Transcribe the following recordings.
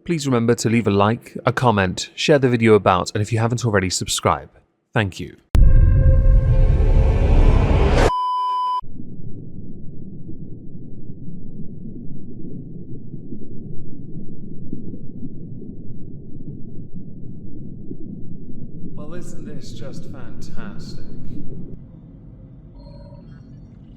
Please remember to leave a like, a comment, share the video about, and if you haven't already, subscribe. Thank you. Well, isn't this just fantastic?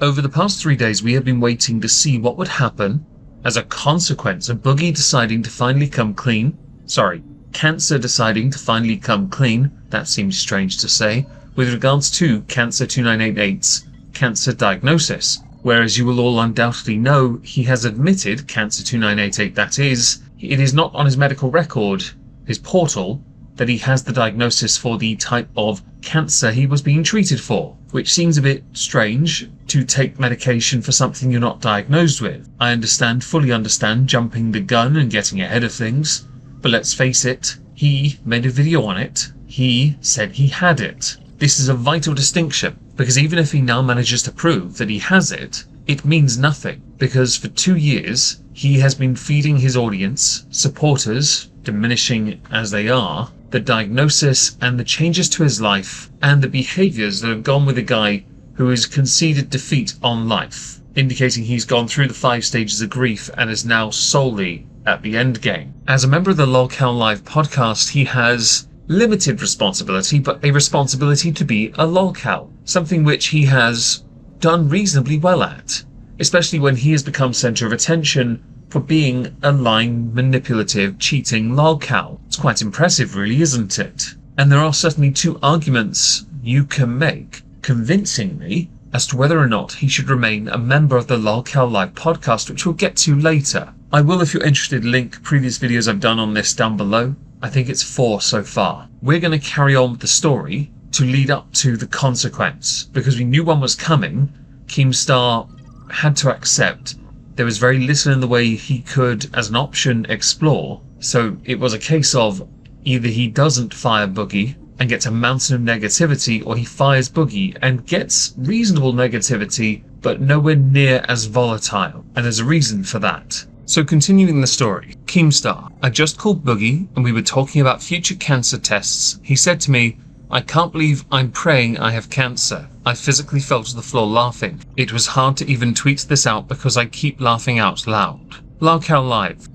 Over the past 3 days, we have been waiting to see what would happen as a consequence of Boogie deciding to finally come clean. Sorry, Cancer deciding to finally come clean, that seems strange to say, with regards to Cancer2988's cancer diagnosis. Whereas you will all undoubtedly know, he has admitted, Cancer2988 that is, it is not on his medical record, his portal, that he has the diagnosis for the type of cancer he was being treated for, which seems a bit strange to take medication for something you're not diagnosed with. I fully understand jumping the gun and getting ahead of things, but let's face it, he made a video on it. He said he had it. This is a vital distinction, because even if he now manages to prove that he has it, it means nothing, because for 2 years he has been feeding his audience, supporters, diminishing as they are, the diagnosis and the changes to his life and the behaviours that have gone with a guy who has conceded defeat on life, indicating he's gone through the 5 stages of grief and is now solely at the end game. As a member of the Lolcowlive podcast, he has limited responsibility, but a responsibility to be a lolcow, something which he has done reasonably well at, especially when he has become centre of attention for being a lying, manipulative, cheating lolcow. It's quite impressive really, isn't it? And there are certainly 2 arguments you can make convincingly as to whether or not he should remain a member of the Lolcowlive podcast, which we'll get to later. I will, if you're interested, link previous videos I've done on this down below. I think it's 4 so far. We're going to carry on with the story to lead up to the consequence, because we knew one was coming. Keemstar had to accept there was very little in the way he could, as an option, explore. So it was a case of either he doesn't fire Boogie and gets a mountain of negativity, or he fires Boogie and gets reasonable negativity, but nowhere near as volatile. And there's a reason for that. So continuing the story, Keemstar, I just called Boogie and we were talking about future cancer tests. He said to me, I can't believe I'm praying I have cancer. I physically fell to the floor laughing. It was hard to even tweet this out because I keep laughing out loud. Lolcowlive,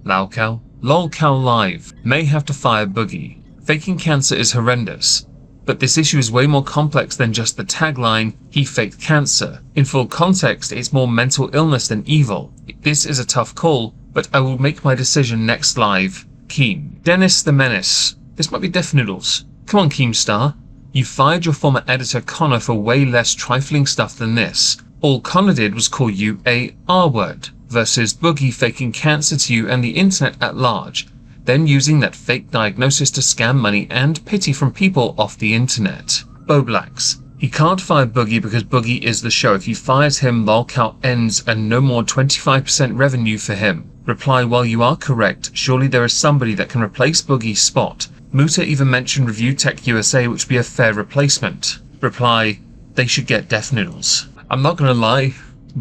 Lolcowlive may have to fire Boogie. Faking cancer is horrendous, but this issue is way more complex than just the tagline, he faked cancer. In full context, it's more mental illness than evil. This is a tough call, but I will make my decision next live. Keem. Dennis the Menace. This might be Death Noodles. Come on, Keemstar. You fired your former editor Connor for way less trifling stuff than this. All Connor did was call you a R-word, versus Boogie faking cancer to you and the internet at large, then using that fake diagnosis to scam money and pity from people off the internet. Boblacks. He can't fire Boogie because Boogie is the show. If he fires him, Lolcow ends and no more 25% revenue for him. Reply, while you are correct, surely there is somebody that can replace Boogie's spot. Muta even mentioned Review Tech USA, which would be a fair replacement. Reply, they should get Death Noodles. I'm not gonna lie,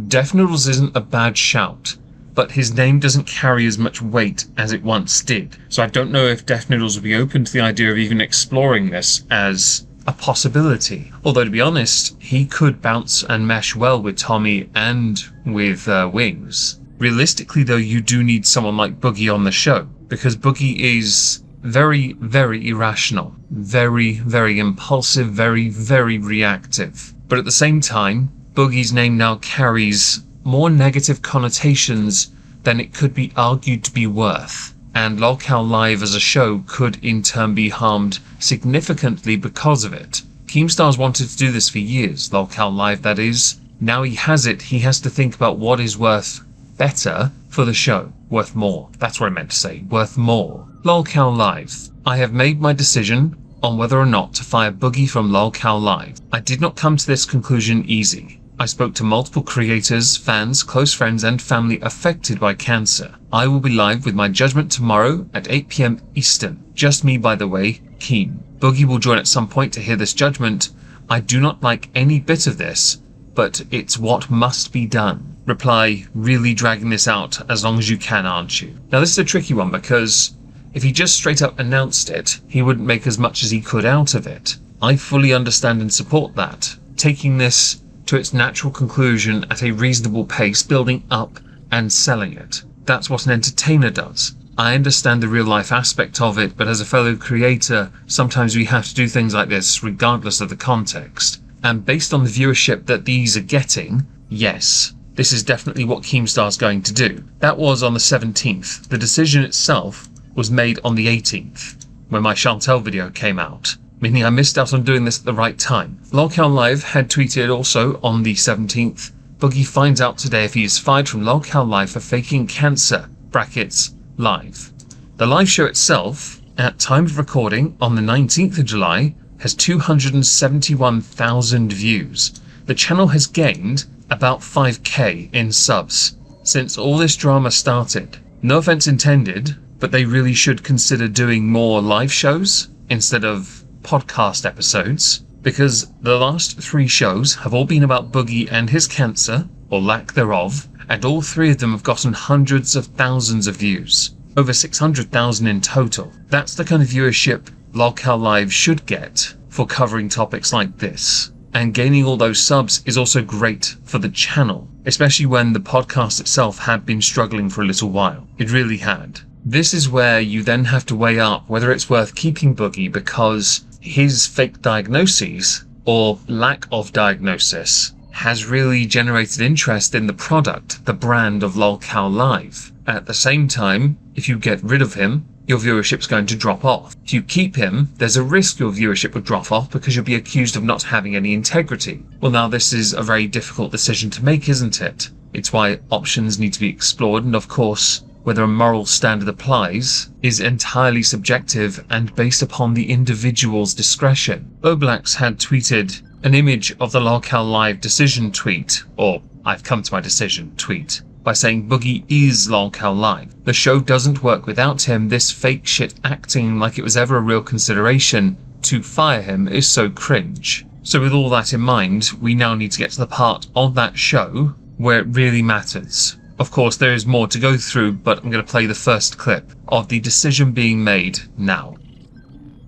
Death Noodles isn't a bad shout, but his name doesn't carry as much weight as it once did. So I don't know if Death Noodles would be open to the idea of even exploring this as a possibility. Although to be honest, he could bounce and mesh well with Tommy and with Wings. Realistically though, you do need someone like Boogie on the show, because Boogie is very, very irrational, very, very impulsive, very, very reactive. But at the same time, Boogie's name now carries more negative connotations than it could be argued to be worth. And Lolcowlive as a show could in turn be harmed significantly because of it. Keemstar's wanted to do this for years, Lolcowlive that is. Now he has it, he has to think about what is worth better for the show. Worth more. That's what I meant to say. Worth more. Lolcowlive. I have made my decision on whether or not to fire Boogie from Lolcowlive. I did not come to this conclusion easy. I spoke to multiple creators, fans, close friends and family affected by cancer. I will be live with my judgment tomorrow at 8 PM Eastern. Just me, by the way, Keem. Boogie will join at some point to hear this judgment. I do not like any bit of this, but it's what must be done. Reply, really dragging this out as long as you can, aren't you? Now this is a tricky one because If he just straight up announced it, he wouldn't make as much as he could out of it. I fully understand and support that. Taking this to its natural conclusion at a reasonable pace, building up and selling it. That's what an entertainer does. I understand the real life aspect of it, but as a fellow creator, sometimes we have to do things like this regardless of the context. And based on the viewership that these are getting, yes, this is definitely what Keemstar's going to do. That was on the 17th. The decision itself was made on the 18th, when my Chantel video came out, meaning I missed out on doing this at the right time. Lolcowlive had tweeted also on the 17th, Boogie finds out today if he is fired from Lolcowlive for faking cancer, brackets, live. The live show itself, at time of recording on the 19th of July, has 271,000 views. The channel has gained about 5k in subs since all this drama started. No offense intended, but they really should consider doing more live shows instead of podcast episodes, because the last 3 shows have all been about Boogie and his cancer, or lack thereof, and all 3 of them have gotten hundreds of thousands of views. Over 600,000 in total. That's the kind of viewership Lolcowlive should get for covering topics like this. And gaining all those subs is also great for the channel, especially when the podcast itself had been struggling for a little while. It really had. This is where you then have to weigh up whether it's worth keeping Boogie because his fake diagnoses, or lack of diagnosis, has really generated interest in the product, the brand of Lolcowlive. At the same time, if you get rid of him, your viewership's going to drop off. If you keep him, there's a risk your viewership would drop off because you'll be accused of not having any integrity. Well, now this is a very difficult decision to make, isn't it? It's why options need to be explored, and of course, whether a moral standard applies is entirely subjective and based upon the individual's discretion. Oblax had tweeted an image of the Lolcowlive decision tweet, or I've come to my decision tweet, by saying Boogie is Lolcowlive. The show doesn't work without him. This fake shit acting like it was ever a real consideration to fire him is so cringe. So with all that in mind, we now need to get to the part of that show where it really matters. Of course, there is more to go through, but I'm going to play the first clip of the decision being made now.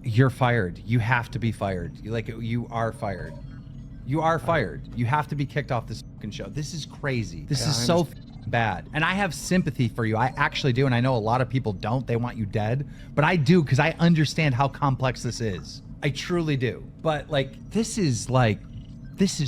You're fired. You have to be fired. You are fired. You are fired. You have to be kicked off this fucking show. This is crazy. This is so bad. And I have sympathy for you. I actually do. And I know a lot of people don't. They want you dead. But I do, because I understand how complex this is. I truly do. But this is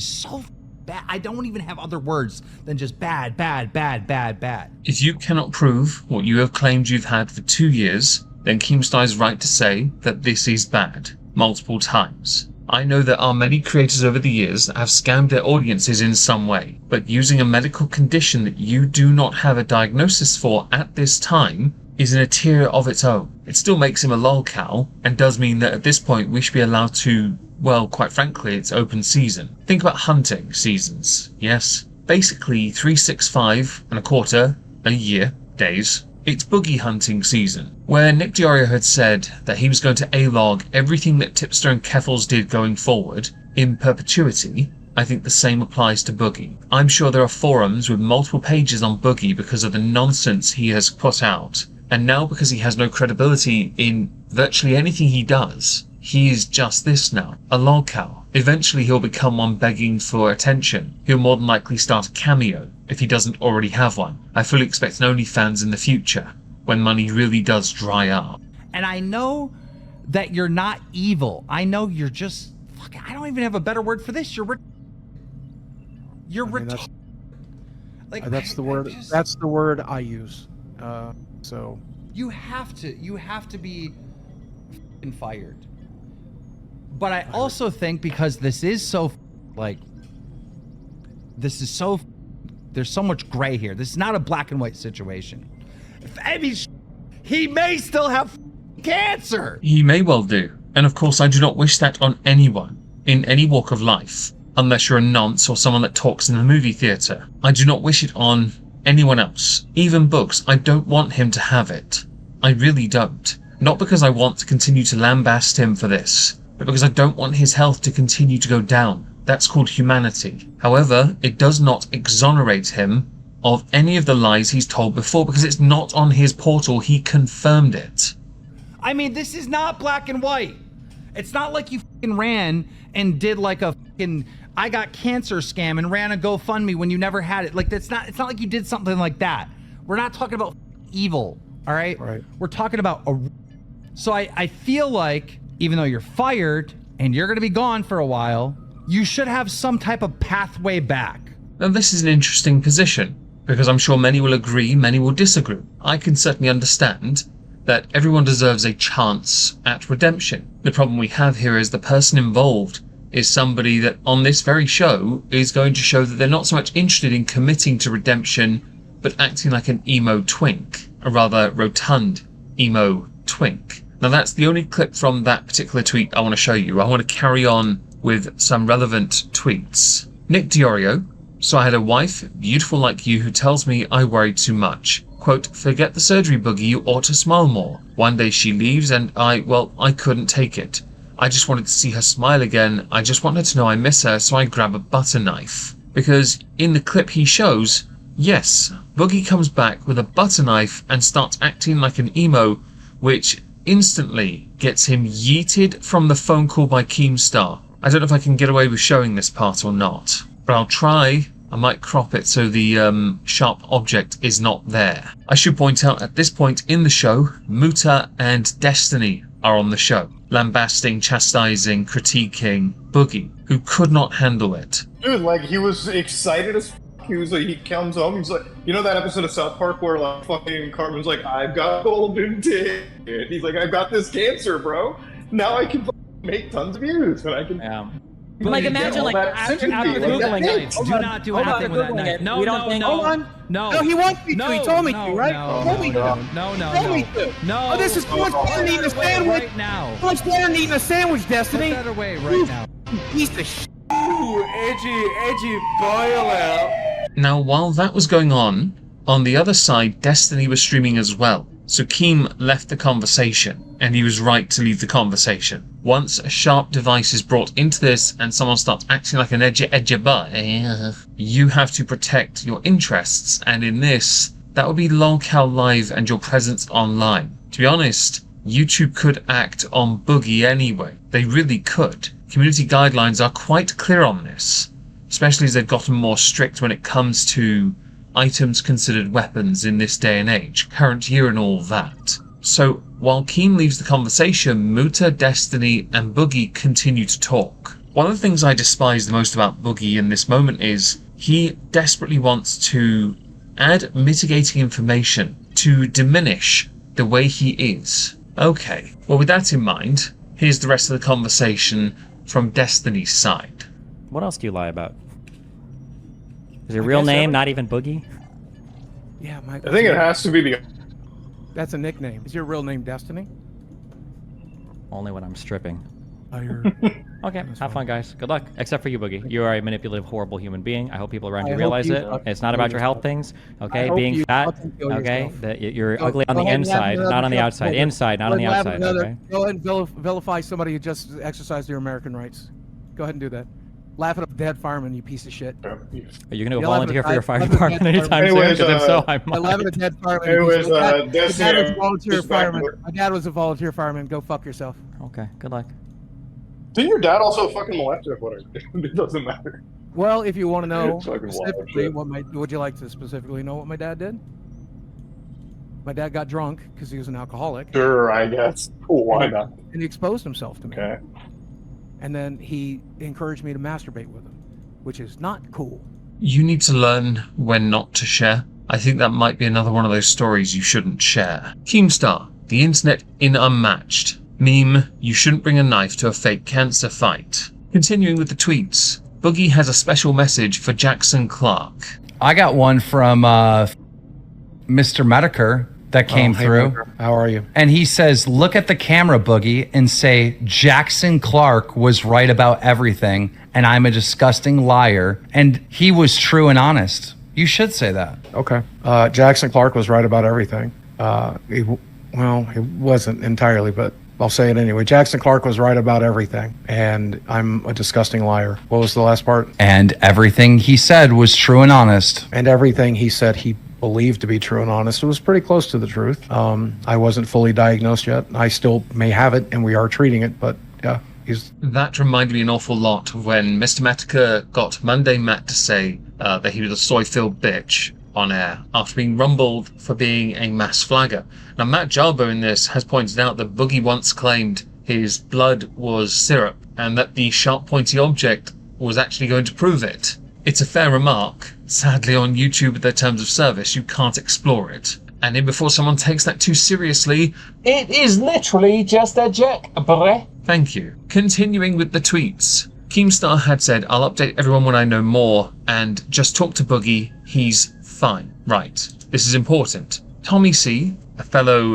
so bad. I don't even have other words than just bad, bad, bad, bad, bad. If you cannot prove what you have claimed you've had for 2 years, then Keemstar is right to say that this is bad, multiple times. I know there are many creators over the years that have scammed their audiences in some way, but using a medical condition that you do not have a diagnosis for at this time is in a tier of its own. It still makes him a lolcow, and does mean that at this point we should be allowed to, well, quite frankly, it's open season. Think about hunting seasons, yes? Basically 365 and a quarter a year days. It's boogie hunting season, where Nick Diorio had said that he was going to A-log everything that Tipster and Keffels did going forward in perpetuity. I think the same applies to Boogie. I'm sure there are forums with multiple pages on Boogie because of the nonsense he has put out, and now because he has no credibility in virtually anything he does, he is just this now, a lolcow. Eventually he'll become one begging for attention. He'll more than likely start a cameo, if he doesn't already have one. I fully expect an OnlyFans in the future, when money really does dry up. And I know that you're not evil. I know you're just, I don't even have a better word for this. You're retarded. That's the word. That's the word I use. So you have to be fired. But I also think because this is so there's so much gray here. This is not a black and white situation. I mean, he may still have cancer. He may well do. And of course, I do not wish that on anyone in any walk of life, unless you're a nonce or someone that talks in the movie theatre. I do not wish it on anyone else. Even Books, I don't want him to have it. I really don't. Not because I want to continue to lambaste him for this, but because I don't want his health to continue to go down. That's called humanity. However, it does not exonerate him of any of the lies he's told before, because it's not on his portal. He confirmed it. I mean, this is not black and white. It's not like you fucking ran and did like a fucking I got cancer scam and ran a GoFundMe when you never had it. Like it's not like you did something like that. We're not talking about evil, all right? Right. We're talking about so I feel like even though you're fired and you're gonna be gone for a while, you should have some type of pathway back. Now this is an interesting position, because I'm sure many will agree, many will disagree. I can certainly understand that everyone deserves a chance at redemption. The problem we have here is the person involved is somebody that on this very show is going to show that they're not so much interested in committing to redemption, but acting like an emo twink, a rather rotund emo twink. Now that's the only clip from that particular tweet I want to show you. I want to carry on with some relevant tweets. Nick Diorio, so I had a wife, beautiful like you, who tells me I worry too much. Quote, forget the surgery, Boogie, you ought to smile more. One day she leaves and I couldn't take it. I just wanted to see her smile again. I just want her to know I miss her, so I grab a butter knife. Because in the clip he shows, yes, Boogie comes back with a butter knife and starts acting like an emo, which instantly gets him yeeted from the phone call by Keemstar. I don't know if I can get away with showing this part or not, but I'll try. I might crop it so the sharp object is not there. I should point out at this point in the show, Muta and Destiny are on the show, lambasting, chastising, critiquing Boogie, who could not handle it. Dude, like, he was excited as f***. He was like, he comes home, he's like, you know that episode of South Park where like fucking Cartman's like, I've got golden ticket. He's like, I've got this cancer, bro. Now I can make tons of views, and I can... Yeah. Like imagine like after Googling it. Do not do anything with that knife. No, Hold on. No, he wants me to. He told me to, right? He told me to. No. Oh, this is so much better than eating a sandwich. Right now. So much better than eating a sandwich, Destiny. Put that away right now. Piece of shit. Ooh, edgy boil out. Now, while that was going on the other side, Destiny was streaming as well. So Keem left the conversation, and he was right to leave the conversation. Once a sharp device is brought into this and someone starts acting like an edgy boy, you have to protect your interests, and in this, that would be Lolcowlive and your presence online. To be honest, YouTube could act on Boogie anyway. They really could. Community guidelines are quite clear on this, especially as they've gotten more strict when it comes to items considered weapons in this day and age, current year and all that. So while Keem leaves the conversation, Muta, Destiny and Boogie continue to talk. One of the things I despise the most about Boogie in this moment is he desperately wants to add mitigating information to diminish the way he is. Okay, well with that in mind, here's the rest of the conversation from Destiny's side. What else do you lie about? Is your real name not even Boogie? Yeah, I think it has to be the... That's a nickname. Is your real name Destiny? Only when I'm stripping. Oh, you're... Okay, have fun, guys. Good luck. Except for you, Boogie. You are a manipulative, horrible human being. I hope people around you realize it. It's not about your health things, okay? Being fat, okay? That you're ugly on the inside, not on the outside. Inside, not on the outside, okay? Go ahead and vilify somebody who just exercised their American rights. Go ahead and do that. Laugh at a dead fireman, you piece of shit. Are you going to go volunteer for your fire department anytime soon? Because if so, I might. Laugh at a dead fireman. Anyways, my dad was a volunteer fireman. My dad was a volunteer fireman. Go fuck yourself. Okay, good luck. Didn't your dad also fucking molest you? Whatever. It doesn't matter. Well, if you want to know specifically would you like to specifically know what my dad did? My dad got drunk because he was an alcoholic. Sure, I guess. Why not? And he exposed himself to me. Okay. And then he encouraged me to masturbate with him, which is not cool. You need to learn when not to share. I think that might be another one of those stories you shouldn't share. Keemstar, the internet in unmatched. Meme, you shouldn't bring a knife to a fake cancer fight. Continuing with the tweets, Boogie has a special message for Jackson Clark. I got one from Mr. Medicare that came through. Medicare. How are you? And he says, look at the camera, Boogie, and say, Jackson Clark was right about everything, and I'm a disgusting liar, and he was true and honest. You should say that. Okay. Jackson Clark was right about everything. He wasn't entirely, but I'll say it anyway. Jackson Clark was right about everything, and I'm a disgusting liar. What was the last part? And everything he said was true and honest. And everything he said he believed to be true and honest. It was pretty close to the truth. I wasn't fully diagnosed yet. I still may have it, and we are treating it, but yeah. That reminded me an awful lot of when Mr. Metica got Monday Matt to say that he was a soy-filled bitch on air after being rumbled for being a mass flagger. Now, Matt Jarbo in this has pointed out that Boogie once claimed his blood was syrup and that the sharp pointy object was actually going to prove it. It's a fair remark. Sadly, on YouTube with their terms of service, you can't explore it. And then before someone takes that too seriously, it is literally just a joke, bruh. Thank you. Continuing with the tweets. Keemstar had said, I'll update everyone when I know more, and just talk to Boogie, he's fine. Right. This is important. Tommy C, a fellow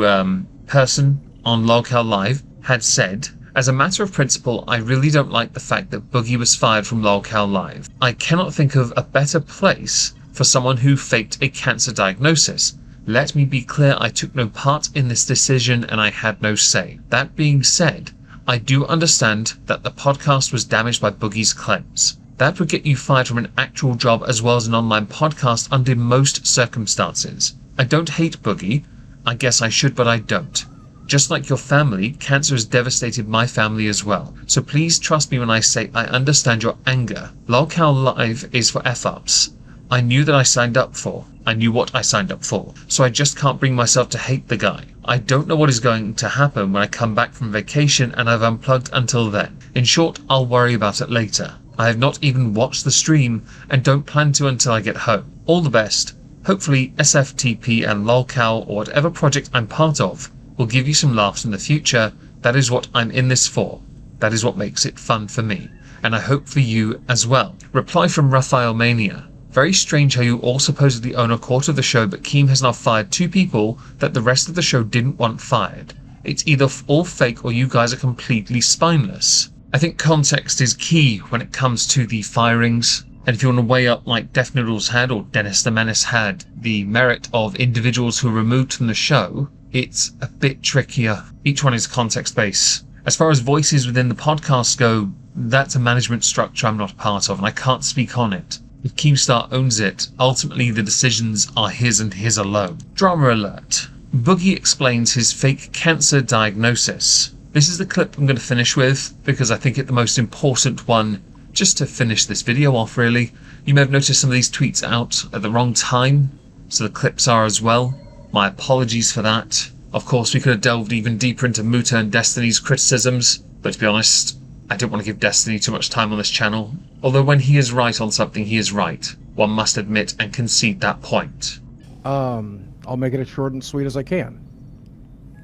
person on Lolcowlive, had said, as a matter of principle, I really don't like the fact that Boogie was fired from Lolcowlive. I cannot think of a better place for someone who faked a cancer diagnosis. Let me be clear, I took no part in this decision and I had no say. That being said, I do understand that the podcast was damaged by Boogie's claims. That would get you fired from an actual job as well as an online podcast under most circumstances. I don't hate Boogie. I guess I should, but I don't. Just like your family, cancer has devastated my family as well. So please trust me when I say I understand your anger. Lolcowlive is for F-ups. I knew that I signed up for. I knew what I signed up for. So I just can't bring myself to hate the guy. I don't know what is going to happen when I come back from vacation and I've unplugged until then. In short, I'll worry about it later. I have not even watched the stream and don't plan to until I get home. All the best. Hopefully SFTP and Lolcow or whatever project I'm part of will give you some laughs in the future. That is what I'm in this for. That is what makes it fun for me. And I hope for you as well. Reply from Raphael Mania. Very strange how you all supposedly own a quarter of the show, but Keem has now fired 2 people that the rest of the show didn't want fired. It's either all fake or you guys are completely spineless. I think context is key when it comes to the firings. And if you want to weigh up like Def Noodles had or Dennis the Menace had the merit of individuals who were removed from the show, it's a bit trickier. Each one is context-based. As far as voices within the podcast go, that's a management structure I'm not a part of, and I can't speak on it. If Keemstar owns it, ultimately the decisions are his and his alone. Drama alert. Boogie explains his fake cancer diagnosis. This is the clip I'm going to finish with, because I think it's the most important one, just to finish this video off really. You may have noticed some of these tweets out at the wrong time, so the clips are as well. My apologies for that. Of course, we could have delved even deeper into Muta and Destiny's criticisms, but to be honest, I didn't want to give Destiny too much time on this channel. Although when he is right on something, he is right. One must admit and concede that point. I'll make it as short and sweet as I can.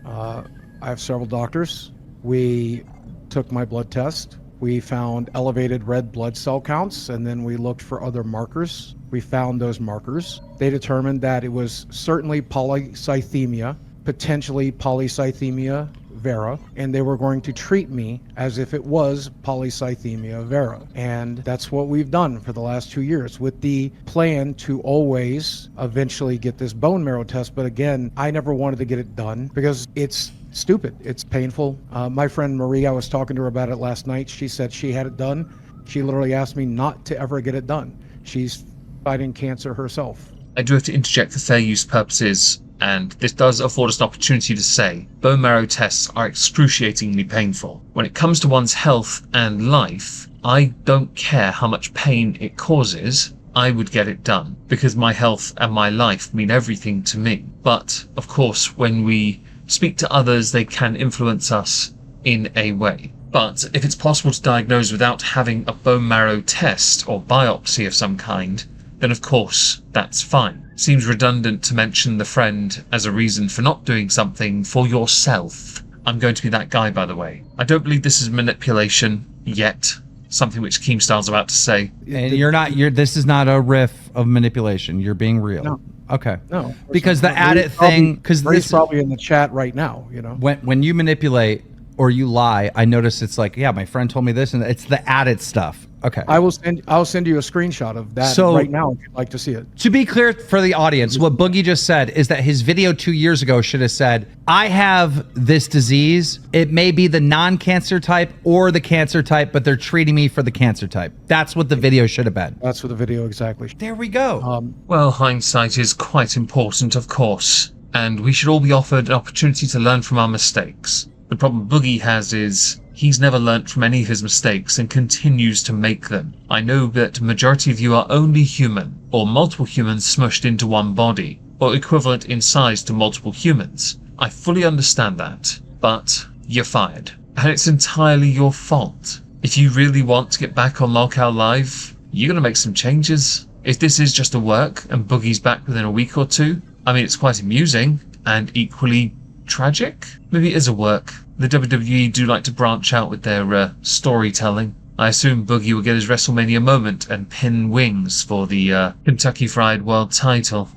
I have several doctors. We took my blood test. We found elevated red blood cell counts, and then we looked for other markers. We found those markers. They determined that it was certainly polycythemia, potentially polycythemia vera, and they were going to treat me as if it was polycythemia vera. And that's what we've done for the last 2 years, with the plan to always eventually get this bone marrow test. But again, I never wanted to get it done because it's stupid. It's painful. My friend Marie, I was talking to her about it last night. She said she had it done. She literally asked me not to ever get it done. She's fighting cancer herself. I do have to interject for fair use purposes, and this does afford us an opportunity to say bone marrow tests are excruciatingly painful. When it comes to one's health and life, I don't care how much pain it causes. I would get it done because my health and my life mean everything to me. But of course, when we speak to others, they can influence us in a way. But if it's possible to diagnose without having a bone marrow test or biopsy of some kind, then of course that's fine. Seems redundant to mention the friend as a reason for not doing something for yourself. I'm going to be that guy, by the way. I don't believe this is manipulation yet. Something which Keemstar's about to say. And this is not a riff of manipulation. You're being real. No. Okay. No. Because the added thing, because Ray's probably in the chat right now, you know. When you manipulate or you lie, I notice it's like, yeah, my friend told me this, and it's the added stuff. Okay. I'll send you a screenshot of that right now if you'd like to see it. To be clear for the audience, what Boogie just said is that his video 2 years ago should have said, I have this disease. It may be the non-cancer type or the cancer type, but they're treating me for the cancer type. That's what the video should have been. That's what the video exactly. There we go. Well, hindsight is quite important, of course, and we should all be offered an opportunity to learn from our mistakes. The problem Boogie has is he's never learnt from any of his mistakes and continues to make them. I know that the majority of you are only human, or multiple humans smushed into one body, or equivalent in size to multiple humans. I fully understand that, but you're fired. And it's entirely your fault. If you really want to get back on Lolcowlive, you're going to make some changes. If this is just a work and Boogie's back within a week or two, I mean, it's quite amusing and equally tragic. Maybe it is a work. The WWE do like to branch out with their storytelling. I assume Boogie will get his WrestleMania moment and pin Wings for the Kentucky Fried World title.